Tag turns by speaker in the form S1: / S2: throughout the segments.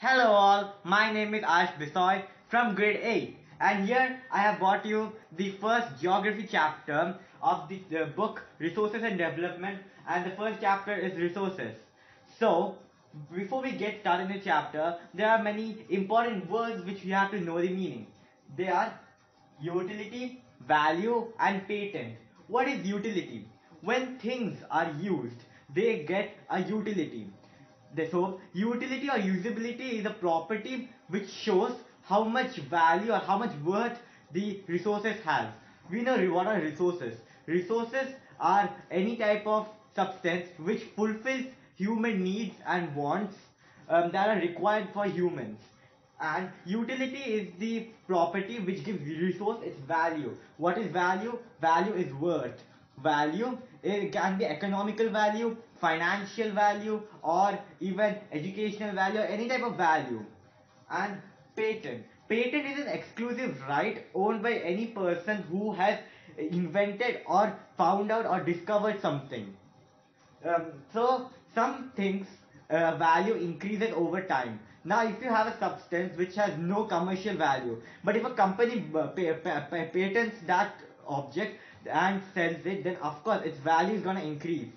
S1: Hello all, my name is Ash Bisoy from grade 8 and here I have brought you the first geography chapter of the book Resources and Development, and the first chapter is resources. So before we get started in the chapter, there are many important words which we have to know the meaning. They are utility, value and patent. What is utility? When things are used, they get a utility. So utility or usability is a property which shows how much value or how much worth the resources have. We know what are resources. Resources are any type of substance which fulfills human needs and wants that are required for humans. And utility is the property which gives the resource its value. What is value? Value is worth. Value, it can be economical value, financial value, or even educational value, or any type of value. And patent. Patent is an exclusive right owned by any person who has invented or found out or discovered something. So some things value increases over time. Now if you have a substance which has no commercial value, but if a company patents that object and sells it, then of course its value is going to increase.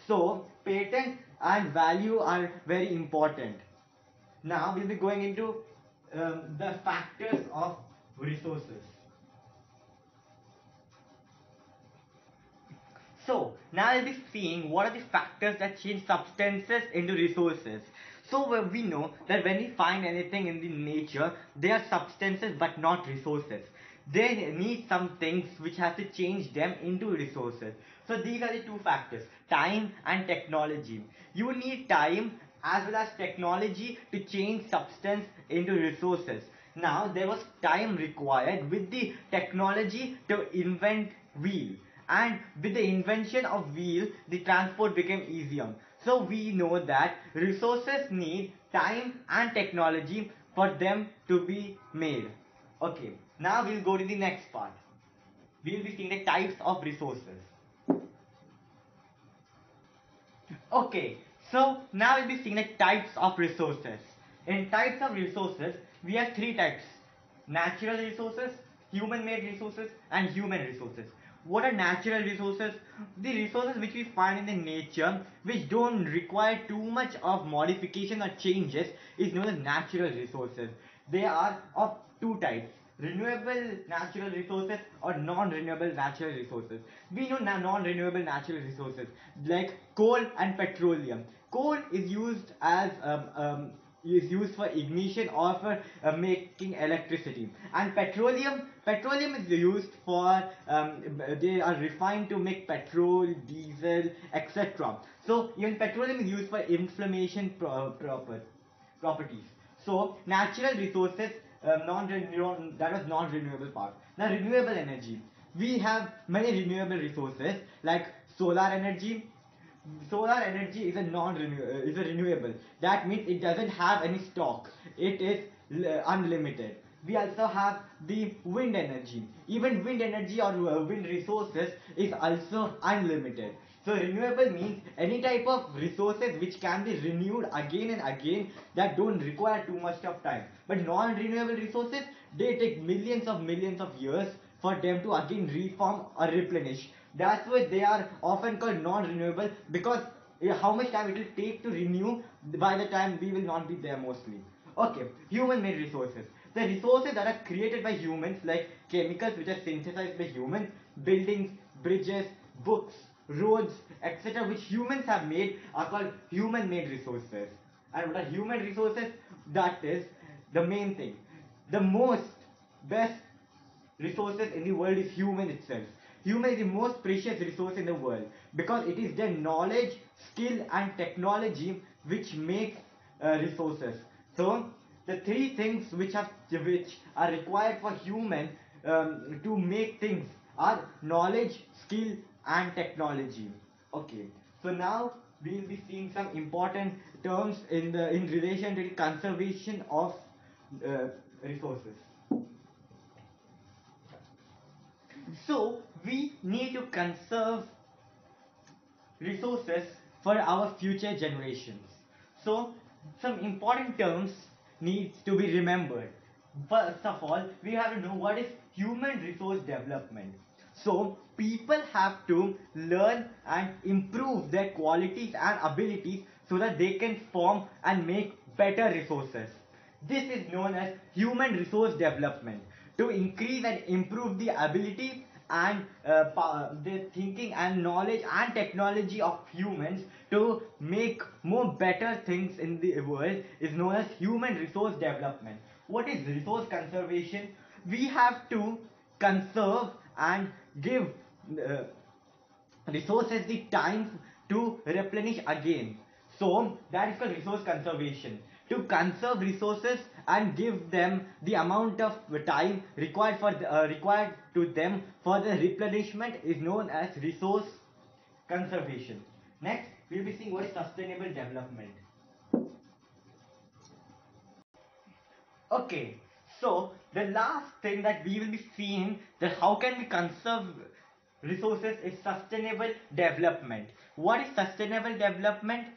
S1: So patent and value are very important. Now we'll be going into the factors of resources. So now we'll be seeing what are the factors that change substances into resources. So we know that when we find anything in the nature, they are substances but not resources. They need some things which have to change them into resources. So these are the two factors, time and technology. You need time as well as technology to change substance into resources. Now there was time required with the technology to invent wheel, and with the invention of wheel the transport became easier. So we know that resources need time and technology for them to be made. Okay, now we'll go to the next part. We'll be seeing the types of resources. Okay, so now we'll be seeing the types of resources. In types of resources, we have three types: natural resources, human made resources, and human resources. What are natural resources? The resources which we find in the nature which don't require too much of modification or changes is known as natural resources. They are of two types: renewable natural resources or non-renewable natural resources. We know non-renewable natural resources like coal and petroleum. Coal is used as is used for ignition or for making electricity, and petroleum is used for they are refined to make petrol, diesel, etc. So even petroleum is used for inflammation properties. So natural resources, that was non-renewable part. Now renewable energy, we have many renewable resources like solar energy. Solar energy is a is a renewable. That means it doesn't have any stock. It is unlimited. We also have the wind energy. Even wind energy or wind resources is also unlimited. So renewable means any type of resources which can be renewed again and again, that don't require too much of time. But non-renewable resources, they take millions of years for them to again reform or replenish. That's why they are often called non-renewable, because how much time it will take to renew, by the time we will not be there mostly. Okay, human made resources. The resources that are created by humans, like chemicals which are synthesized by humans, buildings, bridges, books, roads, etc., which humans have made, are called human made resources. And what are human resources? That is the main thing. The most best resources in the world is human itself. Human is the most precious resource in the world, because it is their knowledge, skill and technology which makes resources. So the three things which are required for human to make things are knowledge, skill and technology. Okay, so now we will be seeing some important terms in relation to the conservation of resources. So we need to conserve resources for our future generations. So some important terms needs to be remembered. First of all, we have to know what is human resource development. So, people have to learn and improve their qualities and abilities so that they can form and make better resources. This is known as human resource development. To increase and improve the ability and the thinking and knowledge and technology of humans to make more better things in the world is known as human resource development. What is resource conservation? We have to conserve and give uh, resources the time to replenish again. So that is called resource conservation. To conserve resources and give them the amount of time required required to them for the replenishment is known as resource conservation. Next, we will be seeing what is sustainable development. Okay, so the last thing that we will be seeing that how can we conserve resources is sustainable development. What is sustainable development?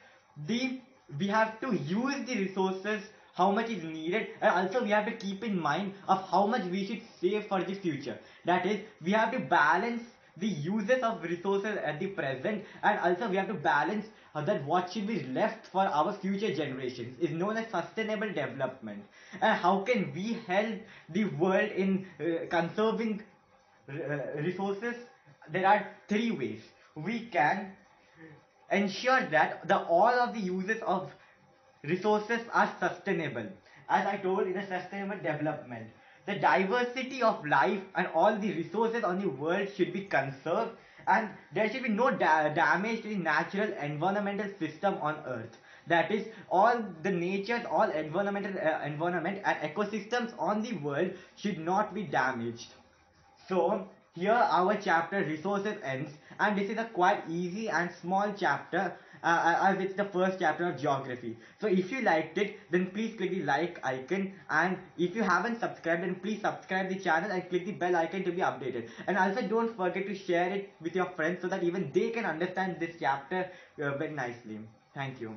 S1: The we have to use the resources how much is needed, and also we have to keep in mind of how much we should save for the future. That is, we have to balance the uses of resources at the present, and also we have to balance that what should be left for our future generations is known as sustainable development. And how can we help the world in conserving resources? There are three ways. We can ensure that the all of the uses of resources are sustainable. As I told, in a sustainable development, the diversity of life and all the resources on the world should be conserved, and there should be no damage to the natural environmental system on earth. That is, all the natures, all environmental environment and ecosystems on the world should not be damaged. So here our chapter resources ends, and this is a quite easy and small chapter as it's the first chapter of geography. So if you liked it, then please click the like icon, and if you haven't subscribed, then please subscribe the channel and click the bell icon to be updated. And also don't forget to share it with your friends so that even they can understand this chapter very nicely. Thank you.